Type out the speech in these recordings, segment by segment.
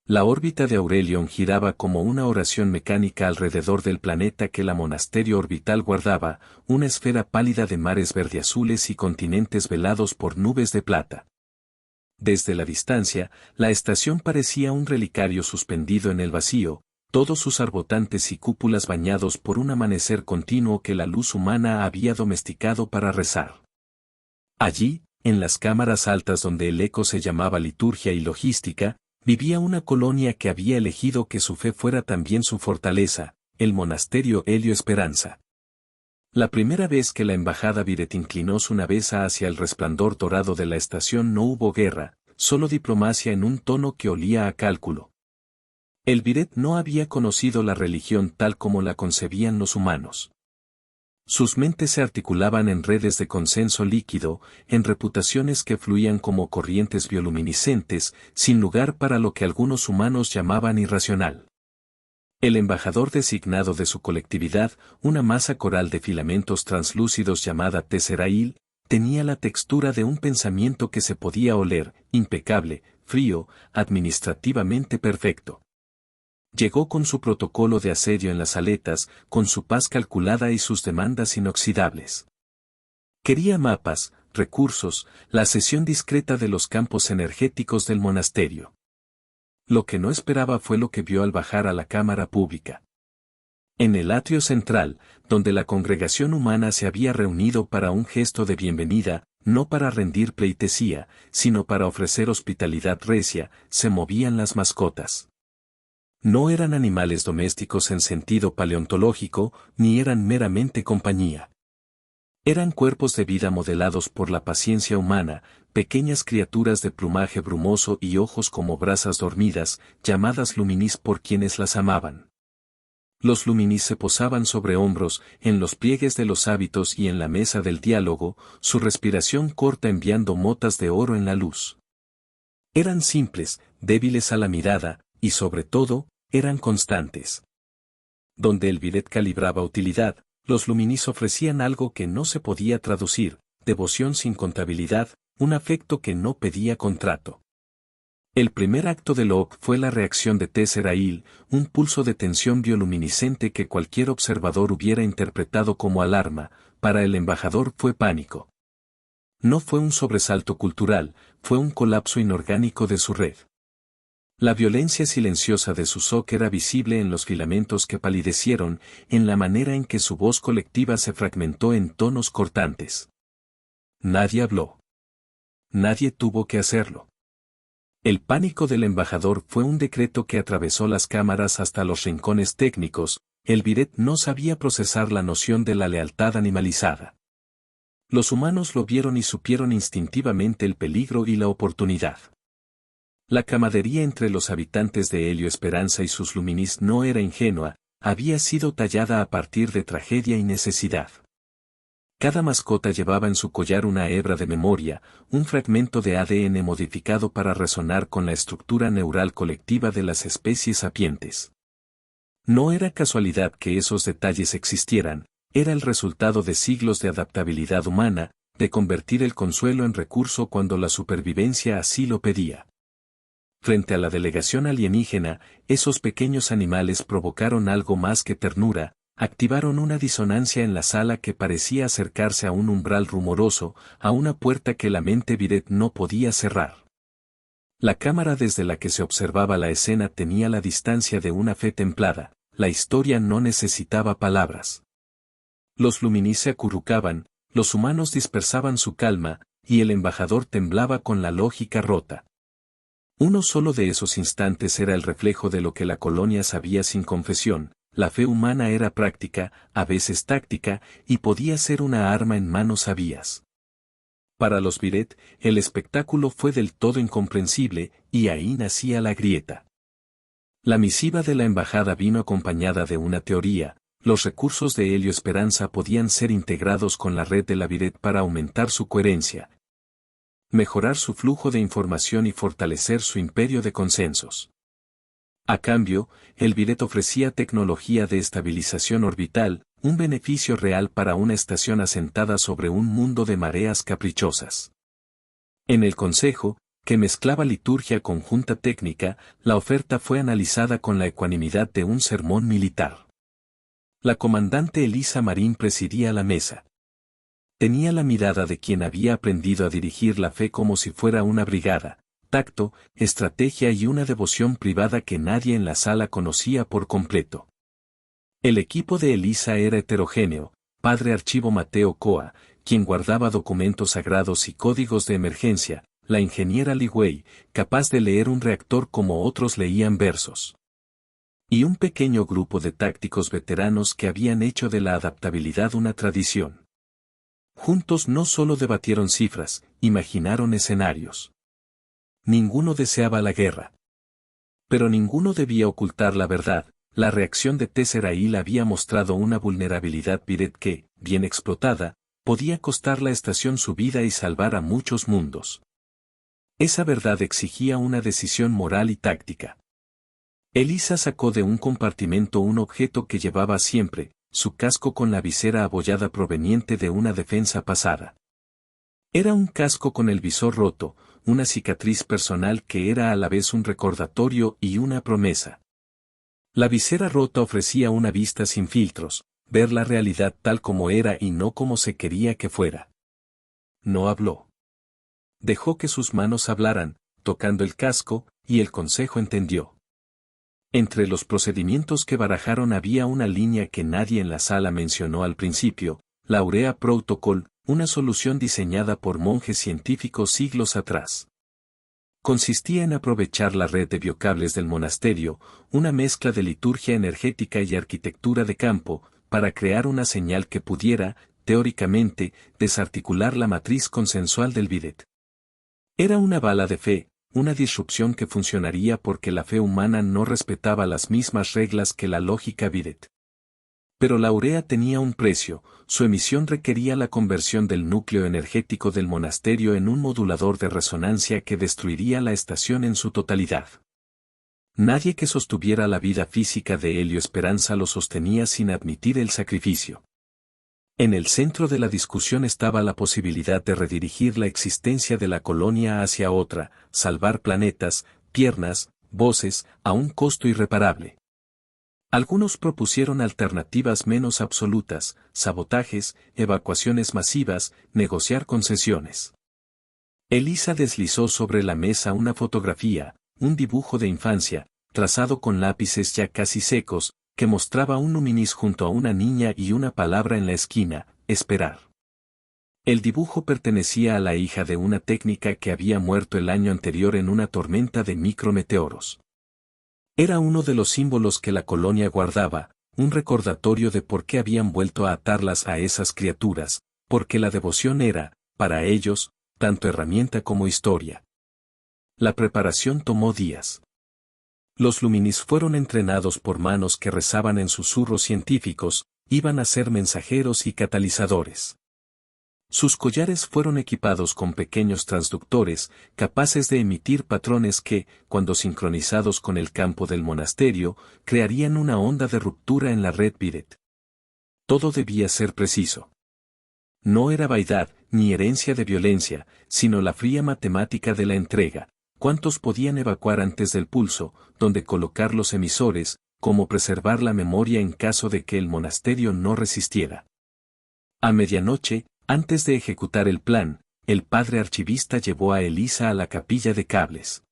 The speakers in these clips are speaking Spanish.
La órbita de Aurelion giraba como una oración mecánica alrededor del planeta que la monasterio orbital guardaba, una esfera pálida de mares verdeazules y continentes velados por nubes de plata. Desde la distancia, la estación parecía un relicario suspendido en el vacío, todos sus arbotantes y cúpulas bañados por un amanecer continuo que la luz humana había domesticado para rezar. Allí, en las cámaras altas donde el eco se llamaba liturgia y logística, vivía una colonia que había elegido que su fe fuera también su fortaleza, el monasterio Helio Esperanza. La primera vez que la embajada Viret inclinó su navesa hacia el resplandor dorado de la estación no hubo guerra, solo diplomacia en un tono que olía a cálculo. El Viret no había conocido la religión tal como la concebían los humanos. Sus mentes se articulaban en redes de consenso líquido, en reputaciones que fluían como corrientes bioluminiscentes, sin lugar para lo que algunos humanos llamaban irracional. El embajador designado de su colectividad, una masa coral de filamentos translúcidos llamada Tesserail, tenía la textura de un pensamiento que se podía oler, impecable, frío, administrativamente perfecto. Llegó con su protocolo de asedio en las aletas, con su paz calculada y sus demandas inoxidables. Quería mapas, recursos, la cesión discreta de los campos energéticos del monasterio. Lo que no esperaba fue lo que vio al bajar a la cámara pública. En el atrio central, donde la congregación humana se había reunido para un gesto de bienvenida, no para rendir pleitesía, sino para ofrecer hospitalidad recia, se movían las mascotas. No eran animales domésticos en sentido paleontológico, ni eran meramente compañía. Eran cuerpos de vida modelados por la paciencia humana, pequeñas criaturas de plumaje brumoso y ojos como brasas dormidas, llamadas luminis por quienes las amaban. Los luminis se posaban sobre hombros, en los pliegues de los hábitos y en la mesa del diálogo, su respiración corta enviando motas de oro en la luz. Eran simples, débiles a la mirada, y sobre todo, eran constantes. Donde el Viret calibraba utilidad, los luminis ofrecían algo que no se podía traducir, devoción sin contabilidad, un afecto que no pedía contrato. El primer acto de Locke fue la reacción de Tesserail, un pulso de tensión bioluminiscente que cualquier observador hubiera interpretado como alarma, para el embajador fue pánico. No fue un sobresalto cultural, fue un colapso inorgánico de su red. La violencia silenciosa de su shock era visible en los filamentos que palidecieron, en la manera en que su voz colectiva se fragmentó en tonos cortantes. Nadie habló. Nadie tuvo que hacerlo. El pánico del embajador fue un decreto que atravesó las cámaras hasta los rincones técnicos, el Viret no sabía procesar la noción de la lealtad animalizada. Los humanos lo vieron y supieron instintivamente el peligro y la oportunidad. La camaradería entre los habitantes de Helio Esperanza y sus luminis no era ingenua, había sido tallada a partir de tragedia y necesidad. Cada mascota llevaba en su collar una hebra de memoria, un fragmento de ADN modificado para resonar con la estructura neural colectiva de las especies sapientes. No era casualidad que esos detalles existieran, era el resultado de siglos de adaptabilidad humana, de convertir el consuelo en recurso cuando la supervivencia así lo pedía. Frente a la delegación alienígena, esos pequeños animales provocaron algo más que ternura, activaron una disonancia en la sala que parecía acercarse a un umbral rumoroso, a una puerta que la mente Viret no podía cerrar. La cámara desde la que se observaba la escena tenía la distancia de una fe templada, la historia no necesitaba palabras. Los luminis se acurrucaban, los humanos dispersaban su calma, y el embajador temblaba con la lógica rota. Uno solo de esos instantes era el reflejo de lo que la colonia sabía sin confesión, la fe humana era práctica, a veces táctica, y podía ser una arma en manos sabias. Para los Viret, el espectáculo fue del todo incomprensible, y ahí nacía la grieta. La misiva de la embajada vino acompañada de una teoría, los recursos de Helio Esperanza podían ser integrados con la red de la Viret para aumentar su coherencia, mejorar su flujo de información y fortalecer su imperio de consensos. A cambio, el Viret ofrecía tecnología de estabilización orbital, un beneficio real para una estación asentada sobre un mundo de mareas caprichosas. En el Consejo, que mezclaba liturgia con junta técnica, la oferta fue analizada con la ecuanimidad de un sermón militar. La comandante Elisa Marín presidía la mesa. Tenía la mirada de quien había aprendido a dirigir la fe como si fuera una brigada, tacto, estrategia y una devoción privada que nadie en la sala conocía por completo. El equipo de Elisa era heterogéneo: padre archivo Mateo Coa, quien guardaba documentos sagrados y códigos de emergencia; la ingeniera Li Wei, capaz de leer un reactor como otros leían versos. Y un pequeño grupo de tácticos veteranos que habían hecho de la adaptabilidad una tradición. Juntos no solo debatieron cifras, imaginaron escenarios. Ninguno deseaba la guerra. Pero ninguno debía ocultar la verdad. La reacción de Tesserail había mostrado una vulnerabilidad Biret que, bien explotada, podía costar la estación su vida y salvar a muchos mundos. Esa verdad exigía una decisión moral y táctica. Elisa sacó de un compartimento un objeto que llevaba siempre, su casco con la visera abollada proveniente de una defensa pasada. Era un casco con el visor roto, una cicatriz personal que era a la vez un recordatorio y una promesa. La visera rota ofrecía una vista sin filtros, ver la realidad tal como era y no como se quería que fuera. No habló. Dejó que sus manos hablaran, tocando el casco, y el consejo entendió. Entre los procedimientos que barajaron había una línea que nadie en la sala mencionó al principio: la Aurea Protocol, una solución diseñada por monjes científicos siglos atrás. Consistía en aprovechar la red de biocables del monasterio, una mezcla de liturgia energética y arquitectura de campo, para crear una señal que pudiera, teóricamente, desarticular la matriz consensual del bidet. Era una bala de fe, una disrupción que funcionaría porque la fe humana no respetaba las mismas reglas que la lógica bidet. Pero la urea tenía un precio: su emisión requería la conversión del núcleo energético del monasterio en un modulador de resonancia que destruiría la estación en su totalidad. Nadie que sostuviera la vida física de Helio Esperanza lo sostenía sin admitir el sacrificio. En el centro de la discusión estaba la posibilidad de redirigir la existencia de la colonia hacia otra, salvar planetas, piernas, voces, a un costo irreparable. Algunos propusieron alternativas menos absolutas: sabotajes, evacuaciones masivas, negociar concesiones. Elisa deslizó sobre la mesa una fotografía, un dibujo de infancia, trazado con lápices ya casi secos, que mostraba un luminis junto a una niña y una palabra en la esquina: esperar. El dibujo pertenecía a la hija de una técnica que había muerto el año anterior en una tormenta de micrometeoros. Era uno de los símbolos que la colonia guardaba, un recordatorio de por qué habían vuelto a atarlas a esas criaturas, porque la devoción era, para ellos, tanto herramienta como historia. La preparación tomó días. Los luminis fueron entrenados por manos que rezaban en susurros científicos, iban a ser mensajeros y catalizadores. Sus collares fueron equipados con pequeños transductores, capaces de emitir patrones que, cuando sincronizados con el campo del monasterio, crearían una onda de ruptura en la red bidet. Todo debía ser preciso. No era vaidad, ni herencia de violencia, sino la fría matemática de la entrega: cuántos podían evacuar antes del pulso, dónde colocar los emisores, cómo preservar la memoria en caso de que el monasterio no resistiera. A medianoche, antes de ejecutar el plan, el padre archivista llevó a Elisa a la capilla de cables.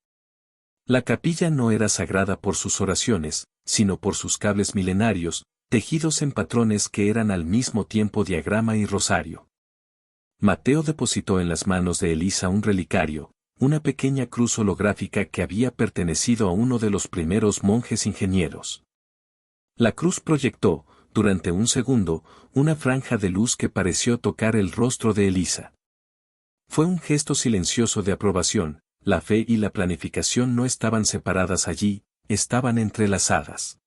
La capilla no era sagrada por sus oraciones, sino por sus cables milenarios, tejidos en patrones que eran al mismo tiempo diagrama y rosario. Mateo depositó en las manos de Elisa un relicario, una pequeña cruz holográfica que había pertenecido a uno de los primeros monjes ingenieros. La cruz proyectó, durante un segundo, una franja de luz que pareció tocar el rostro de Elisa. Fue un gesto silencioso de aprobación: la fe y la planificación no estaban separadas allí, estaban entrelazadas.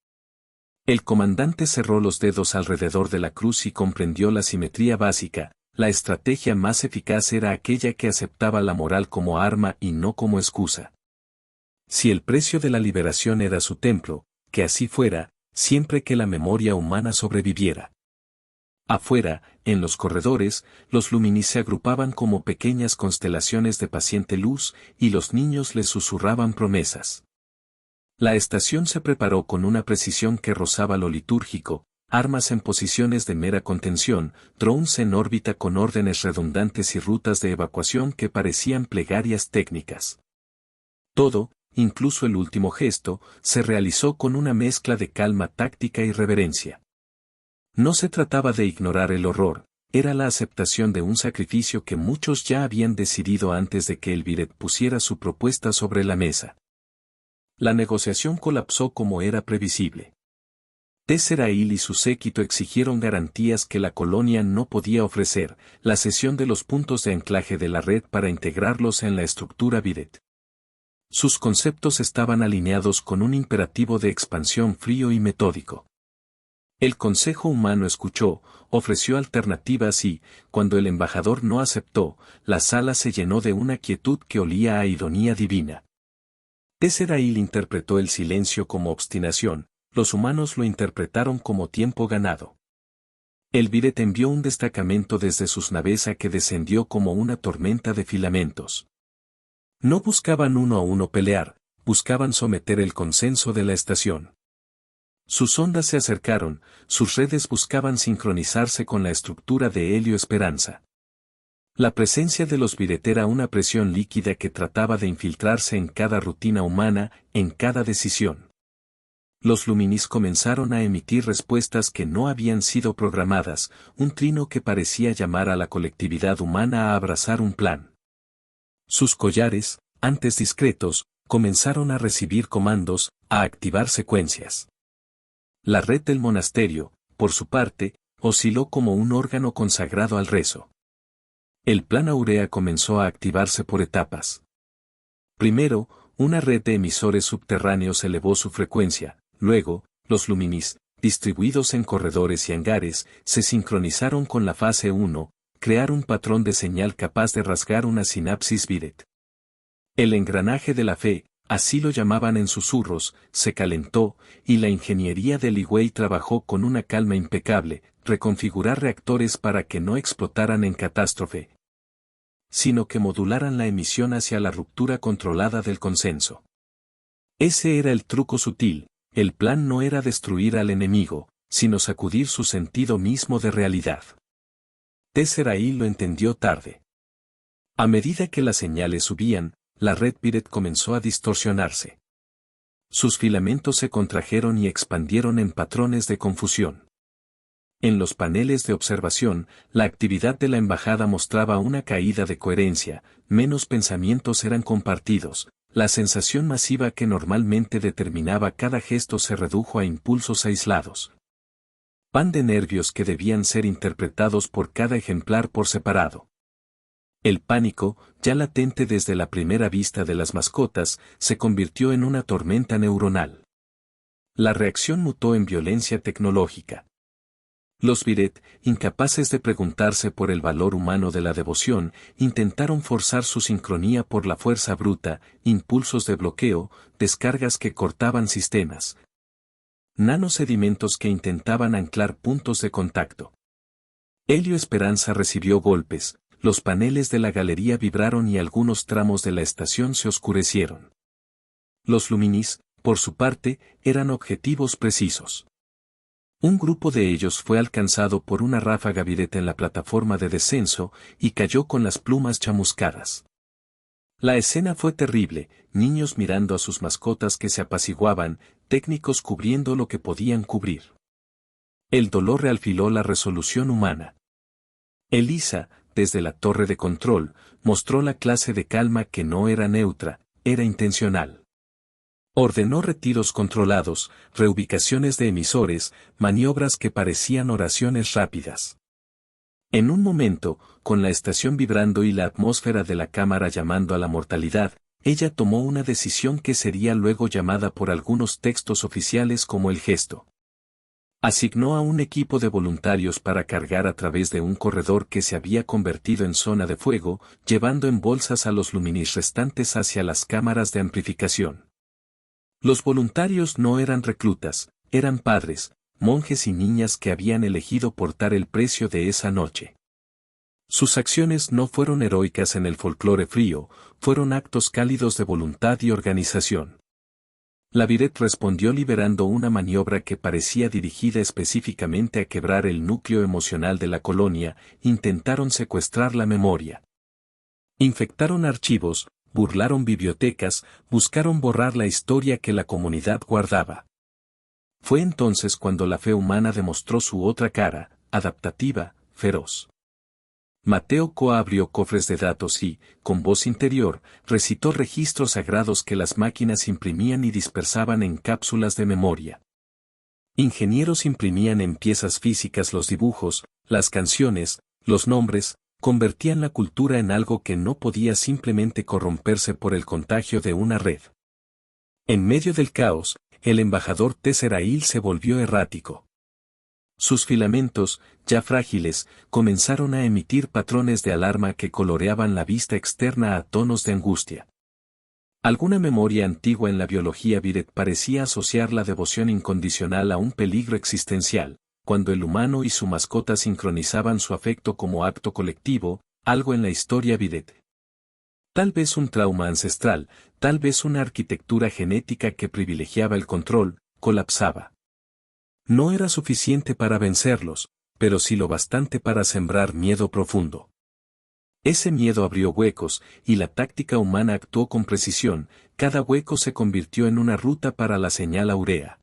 El comandante cerró los dedos alrededor de la cruz y comprendió la simetría básica: la estrategia más eficaz era aquella que aceptaba la moral como arma y no como excusa. Si el precio de la liberación era su templo, que así fuera, siempre que la memoria humana sobreviviera. Afuera, en los corredores, los luminis se agrupaban como pequeñas constelaciones de paciente luz, y los niños les susurraban promesas. La estación se preparó con una precisión que rozaba lo litúrgico, armas en posiciones de mera contención, drones en órbita con órdenes redundantes y rutas de evacuación que parecían plegarias técnicas. Todo, incluso el último gesto, se realizó con una mezcla de calma táctica y reverencia. No se trataba de ignorar el horror, era la aceptación de un sacrificio que muchos ya habían decidido antes de que el Viret pusiera su propuesta sobre la mesa. La negociación colapsó como era previsible. Tesserail y su séquito exigieron garantías que la colonia no podía ofrecer, la cesión de los puntos de anclaje de la red para integrarlos en la estructura Viret. Sus conceptos estaban alineados con un imperativo de expansión frío y metódico. El Consejo Humano escuchó, ofreció alternativas y, cuando el embajador no aceptó, la sala se llenó de una quietud que olía a ironía divina. Tesserail interpretó el silencio como obstinación, los humanos lo interpretaron como tiempo ganado. El Viret envió un destacamento desde sus naves que descendió como una tormenta de filamentos. No buscaban uno a uno pelear, buscaban someter el consenso de la estación. Sus ondas se acercaron, sus redes buscaban sincronizarse con la estructura de Helio Esperanza. La presencia de los Viret era una presión líquida que trataba de infiltrarse en cada rutina humana, en cada decisión. Los luminis comenzaron a emitir respuestas que no habían sido programadas, un trino que parecía llamar a la colectividad humana a abrazar un plan. Sus collares, antes discretos, comenzaron a recibir comandos, a activar secuencias. La red del monasterio, por su parte, osciló como un órgano consagrado al rezo. El plan Aurea comenzó a activarse por etapas. Primero, una red de emisores subterráneos elevó su frecuencia, luego, los luminis, distribuidos en corredores y hangares, se sincronizaron con la fase 1, crear un patrón de señal capaz de rasgar una sinapsis Viret. El engranaje de la fe, así lo llamaban en susurros, se calentó, y la ingeniería de Liwei trabajó con una calma impecable, reconfigurar reactores para que no explotaran en catástrofe, sino que modularan la emisión hacia la ruptura controlada del consenso. Ese era el truco sutil, el plan no era destruir al enemigo, sino sacudir su sentido mismo de realidad. Tesserail lo entendió tarde. A medida que las señales subían, la red Viret comenzó a distorsionarse. Sus filamentos se contrajeron y expandieron en patrones de confusión. En los paneles de observación, la actividad de la embajada mostraba una caída de coherencia, menos pensamientos eran compartidos, la sensación masiva que normalmente determinaba cada gesto se redujo a impulsos aislados. Pan de nervios que debían ser interpretados por cada ejemplar por separado. El pánico, ya latente desde la primera vista de las mascotas, se convirtió en una tormenta neuronal. La reacción mutó en violencia tecnológica. Los Viret, incapaces de preguntarse por el valor humano de la devoción, intentaron forzar su sincronía por la fuerza bruta, impulsos de bloqueo, descargas que cortaban sistemas. Nanosedimentos que intentaban anclar puntos de contacto. Helio Esperanza recibió golpes, los paneles de la galería vibraron y algunos tramos de la estación se oscurecieron. Los luminis, por su parte, eran objetivos precisos. Un grupo de ellos fue alcanzado por una ráfaga Viret en la plataforma de descenso y cayó con las plumas chamuscadas. La escena fue terrible, niños mirando a sus mascotas que se apaciguaban, técnicos cubriendo lo que podían cubrir. El dolor realfiló la resolución humana. Elisa, desde la torre de control, mostró la clase de calma que no era neutra, era intencional. Ordenó retiros controlados, reubicaciones de emisores, maniobras que parecían oraciones rápidas. En un momento, con la estación vibrando y la atmósfera de la cámara llamando a la mortalidad, ella tomó una decisión que sería luego llamada por algunos textos oficiales como el gesto. Asignó a un equipo de voluntarios para cargar a través de un corredor que se había convertido en zona de fuego, llevando en bolsas a los luminis restantes hacia las cámaras de amplificación. Los voluntarios no eran reclutas, eran padres, monjes y niñas que habían elegido portar el precio de esa noche. Sus acciones no fueron heroicas en el folclore frío, fueron actos cálidos de voluntad y organización. Laviret respondió liberando una maniobra que parecía dirigida específicamente a quebrar el núcleo emocional de la colonia, intentaron secuestrar la memoria. Infectaron archivos, burlaron bibliotecas, buscaron borrar la historia que la comunidad guardaba. Fue entonces cuando la fe humana demostró su otra cara, adaptativa, feroz. Mateo Coa abrió cofres de datos y, con voz interior, recitó registros sagrados que las máquinas imprimían y dispersaban en cápsulas de memoria. Ingenieros imprimían en piezas físicas los dibujos, las canciones, los nombres, convertían la cultura en algo que no podía simplemente corromperse por el contagio de una red. En medio del caos, el embajador Tesserail se volvió errático. Sus filamentos, ya frágiles, comenzaron a emitir patrones de alarma que coloreaban la vista externa a tonos de angustia. Alguna memoria antigua en la biología Viret parecía asociar la devoción incondicional a un peligro existencial, cuando el humano y su mascota sincronizaban su afecto como acto colectivo, algo en la historia Viret. Tal vez un trauma ancestral, tal vez una arquitectura genética que privilegiaba el control, colapsaba. No era suficiente para vencerlos, pero sí lo bastante para sembrar miedo profundo. Ese miedo abrió huecos, y la táctica humana actuó con precisión, cada hueco se convirtió en una ruta para la señal áurea.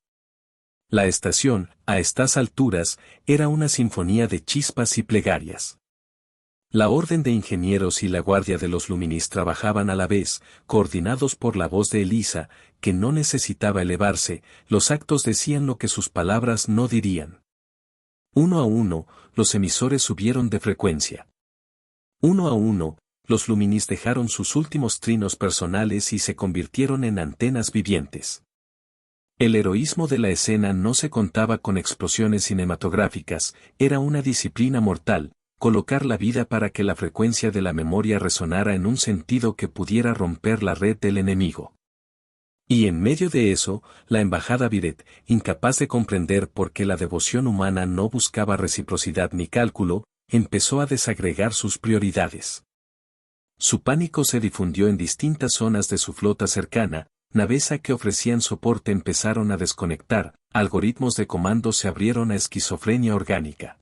La estación, a estas alturas, era una sinfonía de chispas y plegarias. La orden de ingenieros y la guardia de los Luminis trabajaban a la vez, coordinados por la voz de Elisa, que no necesitaba elevarse, los actos decían lo que sus palabras no dirían. Uno a uno, los emisores subieron de frecuencia. Uno a uno, los Luminis dejaron sus últimos trinos personales y se convirtieron en antenas vivientes. El heroísmo de la escena no se contaba con explosiones cinematográficas, era una disciplina mortal, colocar la vida para que la frecuencia de la memoria resonara en un sentido que pudiera romper la red del enemigo. Y en medio de eso, la embajada Viret, incapaz de comprender por qué la devoción humana no buscaba reciprocidad ni cálculo, empezó a desagregar sus prioridades. Su pánico se difundió en distintas zonas de su flota cercana, naves que ofrecían soporte empezaron a desconectar, algoritmos de comando se abrieron a esquizofrenia orgánica.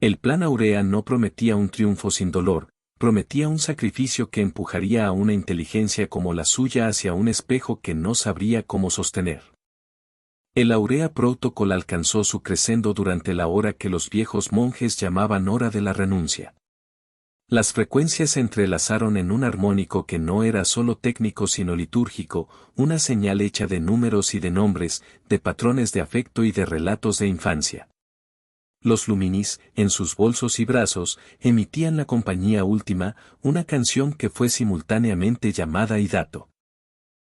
El plan Aurea no prometía un triunfo sin dolor, prometía un sacrificio que empujaría a una inteligencia como la suya hacia un espejo que no sabría cómo sostener. El Aurea Protocol alcanzó su crescendo durante la hora que los viejos monjes llamaban hora de la renuncia. Las frecuencias se entrelazaron en un armónico que no era solo técnico sino litúrgico, una señal hecha de números y de nombres, de patrones de afecto y de relatos de infancia. Los Luminis, en sus bolsos y brazos, emitían la compañía última, una canción que fue simultáneamente llamada y dato.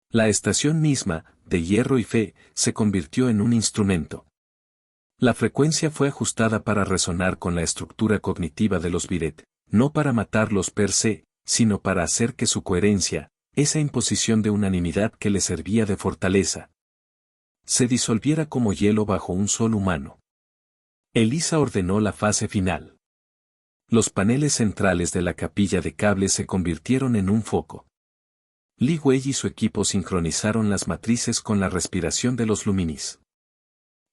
La estación misma, de hierro y fe, se convirtió en un instrumento. La frecuencia fue ajustada para resonar con la estructura cognitiva de los Viret, no para matarlos per se, sino para hacer que su coherencia, esa imposición de unanimidad que le servía de fortaleza, se disolviera como hielo bajo un sol humano. Elisa ordenó la fase final. Los paneles centrales de la capilla de cables se convirtieron en un foco. Li Wei y su equipo sincronizaron las matrices con la respiración de los Luminis.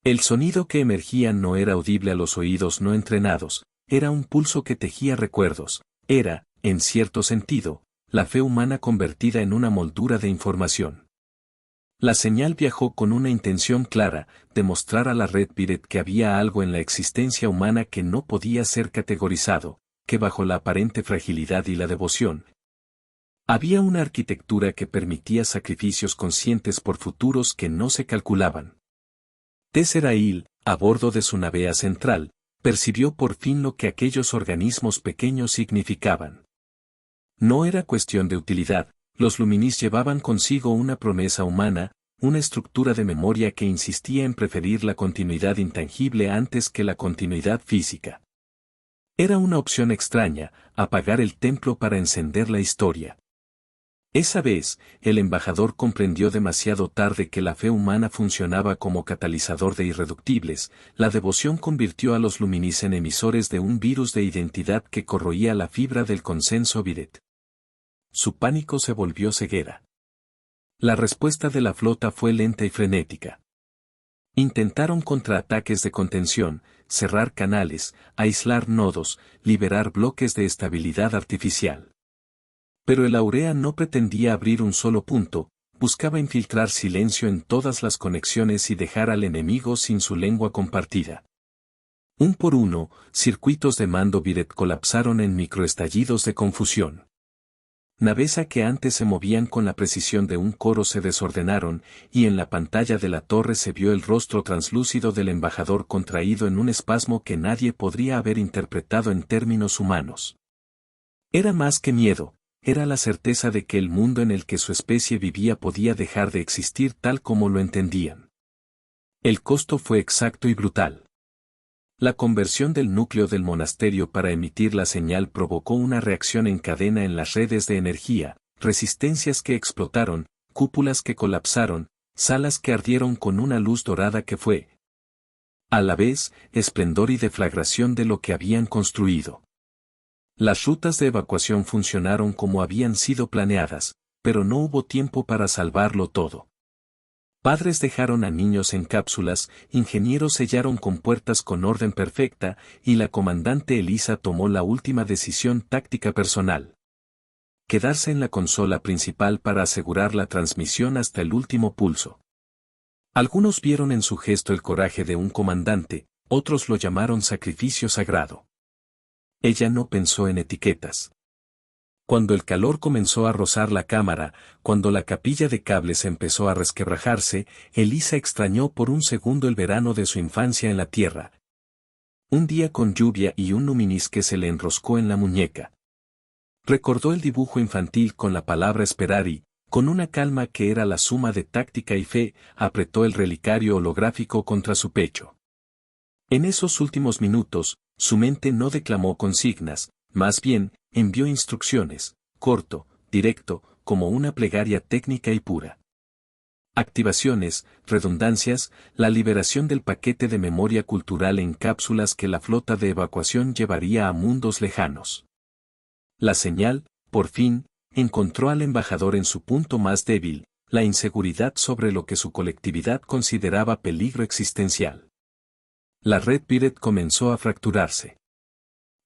El sonido que emergía no era audible a los oídos no entrenados, era un pulso que tejía recuerdos, era, en cierto sentido, la fe humana convertida en una moldura de información. La señal viajó con una intención clara, demostrar a la red Viret que había algo en la existencia humana que no podía ser categorizado, que bajo la aparente fragilidad y la devoción, había una arquitectura que permitía sacrificios conscientes por futuros que no se calculaban. Tesserail, a bordo de su navea central, percibió por fin lo que aquellos organismos pequeños significaban. No era cuestión de utilidad. Los Luminis llevaban consigo una promesa humana, una estructura de memoria que insistía en preferir la continuidad intangible antes que la continuidad física. Era una opción extraña, apagar el templo para encender la historia. Esa vez, el embajador comprendió demasiado tarde que la fe humana funcionaba como catalizador de irreductibles. La devoción convirtió a los Luminis en emisores de un virus de identidad que corroía la fibra del consenso Biret. Su pánico se volvió ceguera. La respuesta de la flota fue lenta y frenética. Intentaron contraataques de contención, cerrar canales, aislar nodos, liberar bloques de estabilidad artificial. Pero el Aurea no pretendía abrir un solo punto, buscaba infiltrar silencio en todas las conexiones y dejar al enemigo sin su lengua compartida. Un por uno, circuitos de mando Biret colapsaron en microestallidos de confusión. Naves que antes se movían con la precisión de un coro se desordenaron, y en la pantalla de la torre se vio el rostro translúcido del embajador contraído en un espasmo que nadie podría haber interpretado en términos humanos. Era más que miedo. Era la certeza de que el mundo en el que su especie vivía podía dejar de existir tal como lo entendían. El costo fue exacto y brutal. La conversión del núcleo del monasterio para emitir la señal provocó una reacción en cadena en las redes de energía, resistencias que explotaron, cúpulas que colapsaron, salas que ardieron con una luz dorada que fue, a la vez, esplendor y deflagración de lo que habían construido. Las rutas de evacuación funcionaron como habían sido planeadas, pero no hubo tiempo para salvarlo todo. Padres dejaron a niños en cápsulas, ingenieros sellaron compuertas con orden perfecta, y la comandante Elisa tomó la última decisión táctica personal. Quedarse en la consola principal para asegurar la transmisión hasta el último pulso. Algunos vieron en su gesto el coraje de un comandante, otros lo llamaron sacrificio sagrado. Ella no pensó en etiquetas. Cuando el calor comenzó a rozar la cámara, cuando la capilla de cables empezó a resquebrajarse, Elisa extrañó por un segundo el verano de su infancia en la tierra. Un día con lluvia y un luminis que se le enroscó en la muñeca. Recordó el dibujo infantil con la palabra esperar y, con una calma que era la suma de táctica y fe, apretó el relicario holográfico contra su pecho. En esos últimos minutos, su mente no declamó consignas, más bien, envió instrucciones, corto, directo, como una plegaria técnica y pura. Activaciones, redundancias, la liberación del paquete de memoria cultural en cápsulas que la flota de evacuación llevaría a mundos lejanos. La señal, por fin, encontró al embajador en su punto más débil, la inseguridad sobre lo que su colectividad consideraba peligro existencial. La red Biret comenzó a fracturarse.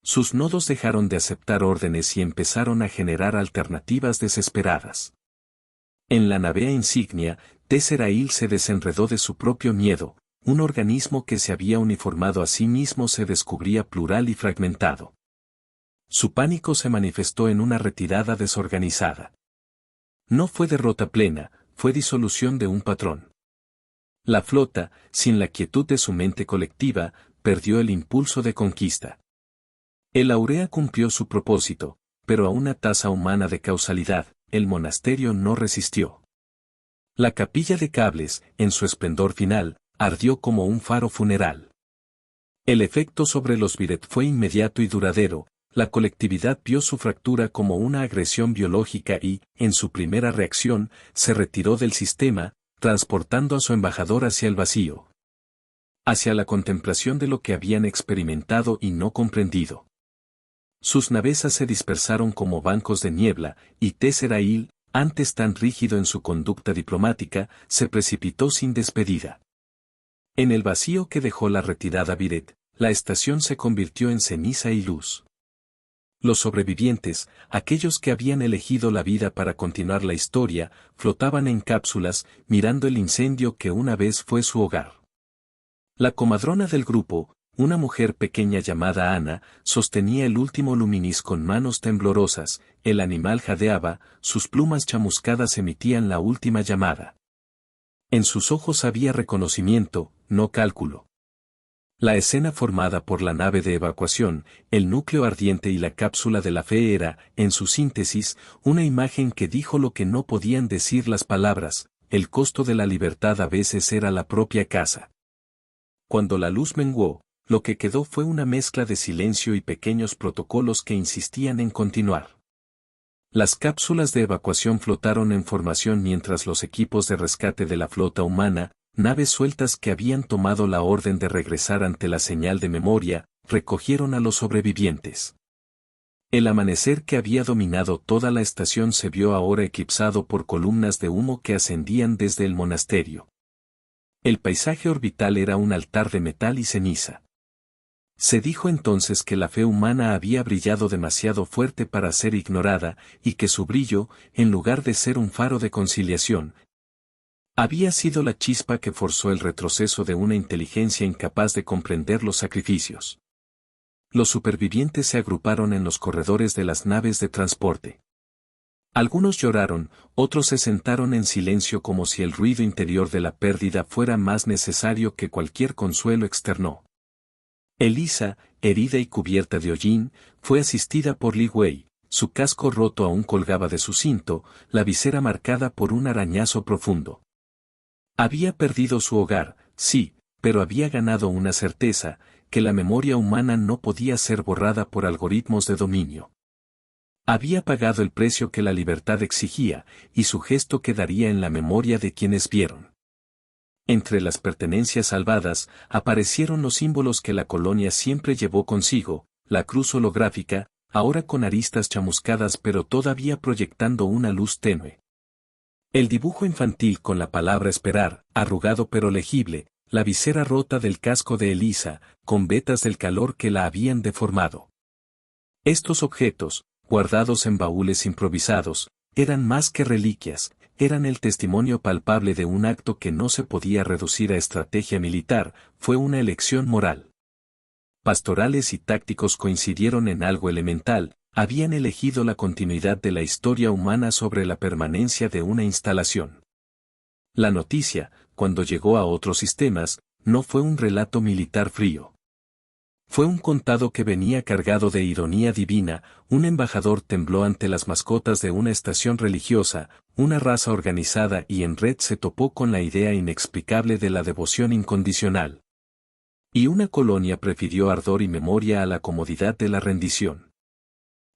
Sus nodos dejaron de aceptar órdenes y empezaron a generar alternativas desesperadas. En la nave insignia, Tesserail se desenredó de su propio miedo, un organismo que se había uniformado a sí mismo se descubría plural y fragmentado. Su pánico se manifestó en una retirada desorganizada. No fue derrota plena, fue disolución de un patrón. La flota, sin la quietud de su mente colectiva, perdió el impulso de conquista. El Aurea cumplió su propósito, pero a una tasa humana de causalidad, el monasterio no resistió. La capilla de cables, en su esplendor final, ardió como un faro funeral. El efecto sobre los Biret fue inmediato y duradero, la colectividad vio su fractura como una agresión biológica y, en su primera reacción, se retiró del sistema, transportando a su embajador hacia el vacío. Hacia la contemplación de lo que habían experimentado y no comprendido. Sus navesas se dispersaron como bancos de niebla, y Tesserail, antes tan rígido en su conducta diplomática, se precipitó sin despedida. En el vacío que dejó la retirada Biret, la estación se convirtió en ceniza y luz. Los sobrevivientes, aquellos que habían elegido la vida para continuar la historia, flotaban en cápsulas, mirando el incendio que una vez fue su hogar. La comadrona del grupo, una mujer pequeña llamada Ana, sostenía el último luminis con manos temblorosas, el animal jadeaba, sus plumas chamuscadas emitían la última llamada. En sus ojos había reconocimiento, no cálculo. La escena formada por la nave de evacuación, el núcleo ardiente y la cápsula de la fe era, en su síntesis, una imagen que dijo lo que no podían decir las palabras, el costo de la libertad a veces era la propia casa. Cuando la luz menguó, lo que quedó fue una mezcla de silencio y pequeños protocolos que insistían en continuar. Las cápsulas de evacuación flotaron en formación mientras los equipos de rescate de la flota humana, naves sueltas que habían tomado la orden de regresar ante la señal de memoria, recogieron a los sobrevivientes. El amanecer que había dominado toda la estación se vio ahora eclipsado por columnas de humo que ascendían desde el monasterio. El paisaje orbital era un altar de metal y ceniza. Se dijo entonces que la fe humana había brillado demasiado fuerte para ser ignorada, y que su brillo, en lugar de ser un faro de conciliación, había sido la chispa que forzó el retroceso de una inteligencia incapaz de comprender los sacrificios. Los supervivientes se agruparon en los corredores de las naves de transporte. Algunos lloraron, otros se sentaron en silencio como si el ruido interior de la pérdida fuera más necesario que cualquier consuelo externo. Elisa, herida y cubierta de hollín, fue asistida por Li Wei, su casco roto aún colgaba de su cinto, la visera marcada por un arañazo profundo. Había perdido su hogar, sí, pero había ganado una certeza, que la memoria humana no podía ser borrada por algoritmos de dominio. Había pagado el precio que la libertad exigía, y su gesto quedaría en la memoria de quienes vieron. Entre las pertenencias salvadas, aparecieron los símbolos que la colonia siempre llevó consigo, la cruz holográfica, ahora con aristas chamuscadas pero todavía proyectando una luz tenue. El dibujo infantil con la palabra esperar, arrugado pero legible, la visera rota del casco de Elisa, con vetas del calor que la habían deformado. Estos objetos, guardados en baúles improvisados, eran más que reliquias, eran el testimonio palpable de un acto que no se podía reducir a estrategia militar, fue una elección moral. Pastorales y tácticos coincidieron en algo elemental, habían elegido la continuidad de la historia humana sobre la permanencia de una instalación. La noticia, cuando llegó a otros sistemas, no fue un relato militar frío. Fue un contado que venía cargado de ironía divina, un embajador tembló ante las mascotas de una estación religiosa, una raza organizada y en red se topó con la idea inexplicable de la devoción incondicional. Y una colonia prefirió ardor y memoria a la comodidad de la rendición.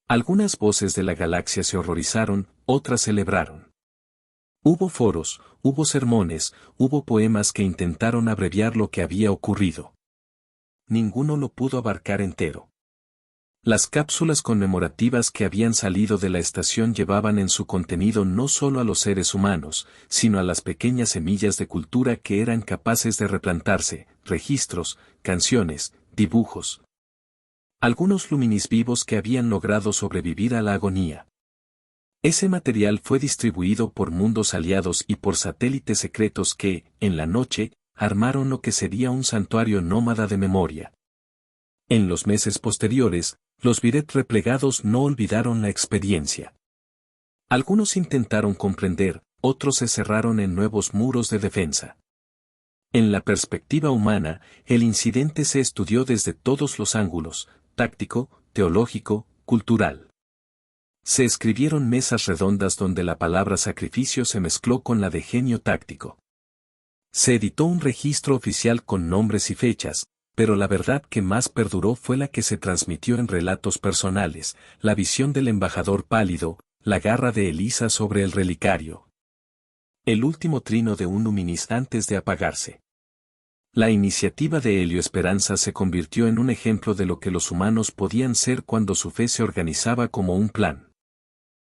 Algunas voces de la galaxia se horrorizaron, otras celebraron. Hubo foros, hubo sermones, hubo poemas que intentaron abreviar lo que había ocurrido. Ninguno lo pudo abarcar entero. Las cápsulas conmemorativas que habían salido de la estación llevaban en su contenido no solo a los seres humanos, sino a las pequeñas semillas de cultura que eran capaces de replantarse, registros, canciones, dibujos. Algunos luminis vivos que habían logrado sobrevivir a la agonía. Ese material fue distribuido por mundos aliados y por satélites secretos que, en la noche, armaron lo que sería un santuario nómada de memoria. En los meses posteriores, los Viret replegados no olvidaron la experiencia. Algunos intentaron comprender, otros se cerraron en nuevos muros de defensa. En la perspectiva humana, el incidente se estudió desde todos los ángulos, táctico, teológico, cultural. Se escribieron mesas redondas donde la palabra sacrificio se mezcló con la de genio táctico. Se editó un registro oficial con nombres y fechas, pero la verdad que más perduró fue la que se transmitió en relatos personales, la visión del embajador pálido, la garra de Elisa sobre el relicario. El último trino de un luminis antes de apagarse. La iniciativa de Helio Esperanza se convirtió en un ejemplo de lo que los humanos podían ser cuando su fe se organizaba como un plan.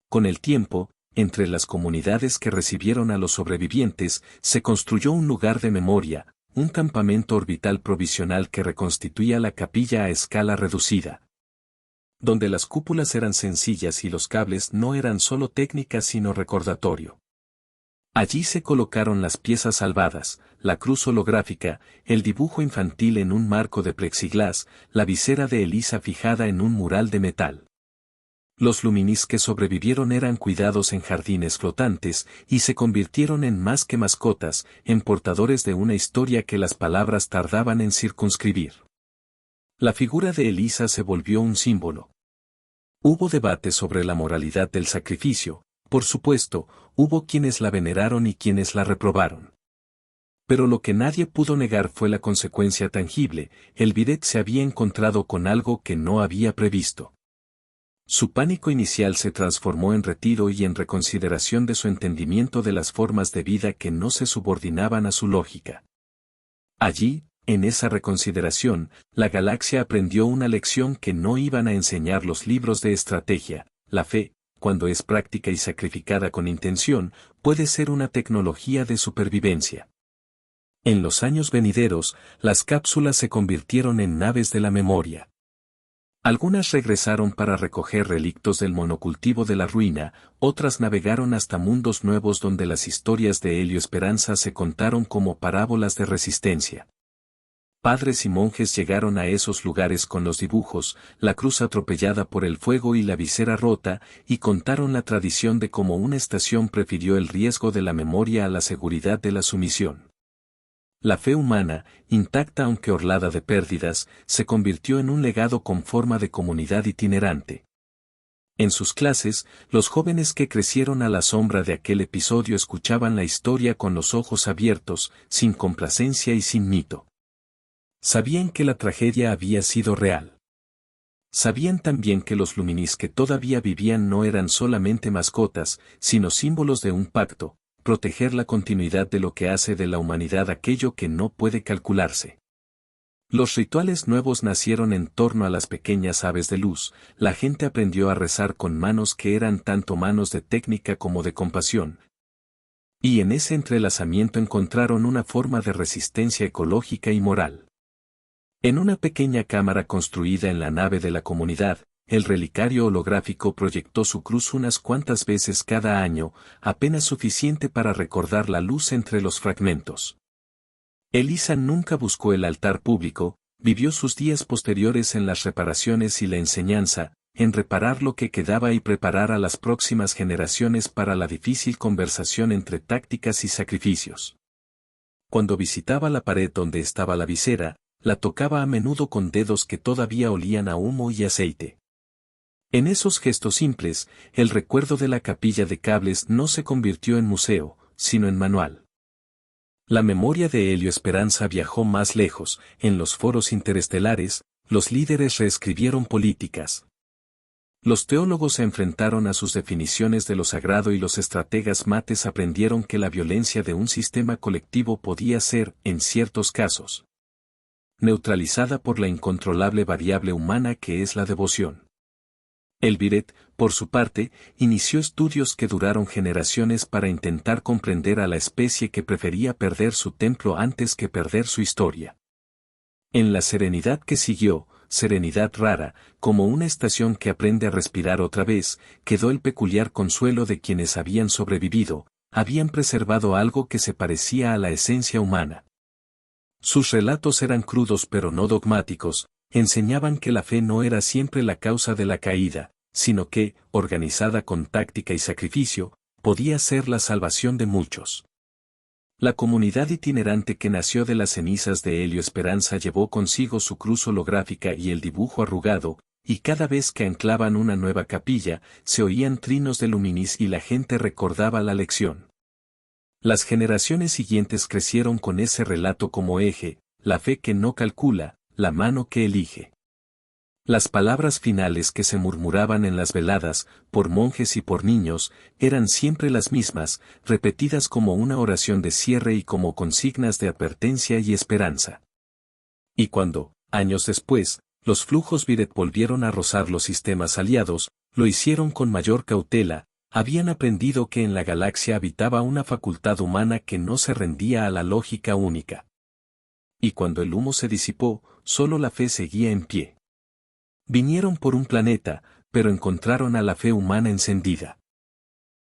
Con el tiempo, entre las comunidades que recibieron a los sobrevivientes, se construyó un lugar de memoria, un campamento orbital provisional que reconstituía la capilla a escala reducida. Donde las cúpulas eran sencillas y los cables no eran solo técnicas sino recordatorio. Allí se colocaron las piezas salvadas, la cruz holográfica, el dibujo infantil en un marco de plexiglas, la visera de Elisa fijada en un mural de metal. Los luminis que sobrevivieron eran cuidados en jardines flotantes y se convirtieron en más que mascotas, en portadores de una historia que las palabras tardaban en circunscribir. La figura de Elisa se volvió un símbolo. Hubo debate sobre la moralidad del sacrificio, por supuesto, hubo quienes la veneraron y quienes la reprobaron. Pero lo que nadie pudo negar fue la consecuencia tangible, el Viret se había encontrado con algo que no había previsto. Su pánico inicial se transformó en retiro y en reconsideración de su entendimiento de las formas de vida que no se subordinaban a su lógica. Allí, en esa reconsideración, la galaxia aprendió una lección que no iban a enseñar los libros de estrategia: la fe, cuando es práctica y sacrificada con intención, puede ser una tecnología de supervivencia. En los años venideros, las cápsulas se convirtieron en naves de la memoria. Algunas regresaron para recoger relictos del monocultivo de la ruina, otras navegaron hasta mundos nuevos donde las historias de Helio Esperanza se contaron como parábolas de resistencia. Padres y monjes llegaron a esos lugares con los dibujos, la cruz atropellada por el fuego y la visera rota, y contaron la tradición de cómo una estación prefirió el riesgo de la memoria a la seguridad de la sumisión. La fe humana, intacta aunque orlada de pérdidas, se convirtió en un legado con forma de comunidad itinerante. En sus clases, los jóvenes que crecieron a la sombra de aquel episodio escuchaban la historia con los ojos abiertos, sin complacencia y sin mito. Sabían que la tragedia había sido real. Sabían también que los Luminis que todavía vivían no eran solamente mascotas, sino símbolos de un pacto: proteger la continuidad de lo que hace de la humanidad aquello que no puede calcularse. Los rituales nuevos nacieron en torno a las pequeñas aves de luz. La gente aprendió a rezar con manos que eran tanto manos de técnica como de compasión. Y en ese entrelazamiento encontraron una forma de resistencia ecológica y moral. En una pequeña cámara construida en la nave de la comunidad, el relicario holográfico proyectó su cruz unas cuantas veces cada año, apenas suficiente para recordar la luz entre los fragmentos. Elisa nunca buscó el altar público, vivió sus días posteriores en las reparaciones y la enseñanza, en reparar lo que quedaba y preparar a las próximas generaciones para la difícil conversación entre tácticas y sacrificios. Cuando visitaba la pared donde estaba la visera, la tocaba a menudo con dedos que todavía olían a humo y aceite. En esos gestos simples, el recuerdo de la capilla de cables no se convirtió en museo, sino en manual. La memoria de Helio Esperanza viajó más lejos. En los foros interestelares, los líderes reescribieron políticas. Los teólogos se enfrentaron a sus definiciones de lo sagrado y los estrategas mates aprendieron que la violencia de un sistema colectivo podía ser, en ciertos casos, neutralizada por la incontrolable variable humana que es la devoción. Elviret, por su parte, inició estudios que duraron generaciones para intentar comprender a la especie que prefería perder su templo antes que perder su historia. En la serenidad que siguió, serenidad rara, como una estación que aprende a respirar otra vez, quedó el peculiar consuelo de quienes habían sobrevivido, habían preservado algo que se parecía a la esencia humana. Sus relatos eran crudos pero no dogmáticos, enseñaban que la fe no era siempre la causa de la caída, sino que, organizada con táctica y sacrificio, podía ser la salvación de muchos. La comunidad itinerante que nació de las cenizas de Helio Esperanza llevó consigo su cruz holográfica y el dibujo arrugado, y cada vez que anclaban una nueva capilla, se oían trinos de Luminis y la gente recordaba la lección. Las generaciones siguientes crecieron con ese relato como eje: la fe que no calcula, la mano que elige. Las palabras finales que se murmuraban en las veladas, por monjes y por niños, eran siempre las mismas, repetidas como una oración de cierre y como consignas de advertencia y esperanza. Y cuando, años después, los flujos Viret volvieron a rozar los sistemas aliados, lo hicieron con mayor cautela. Habían aprendido que en la galaxia habitaba una facultad humana que no se rendía a la lógica única. Y cuando el humo se disipó, solo la fe seguía en pie. Vinieron por un planeta, pero encontraron a la fe humana encendida.